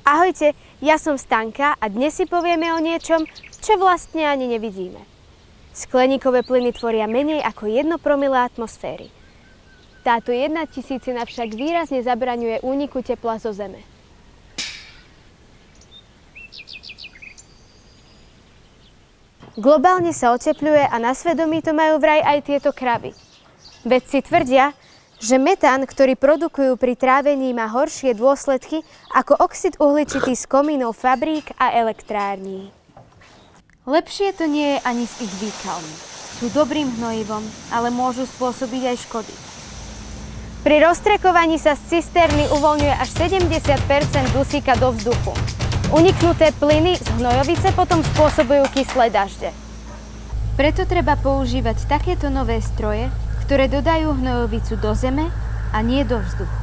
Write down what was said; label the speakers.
Speaker 1: Ahojte, ja som Stanka a dnes si povieme o niečom, čo vlastne ani nevidíme. Skleníkové plyny tvoria menej ako 1 promile atmosféry. Táto 1/1000 však výrazne zabraňuje úniku tepla zo Zeme. Globálne sa otepľuje a na svedomí to majú vraj aj tieto krabby. Vedci tvrdia, že metán, ktorý produkujú pri trávení, má horšie dôsledky ako oxid uhličitý z komínov fabrík a elektrární. Lepšie to nie je ani s ich výkalmi. Sú dobrým hnojivom, ale môžu spôsobiť aj škody. Pri roztrekovaní sa z cisterny uvoľňuje až 70% dusíka do vzduchu. Uniknuté plyny z hnojovice potom spôsobujú kyslé dažde. Preto treba používať takéto nové stroje, ktoré dodajú hnojovicu do zeme a nie do vzduchu.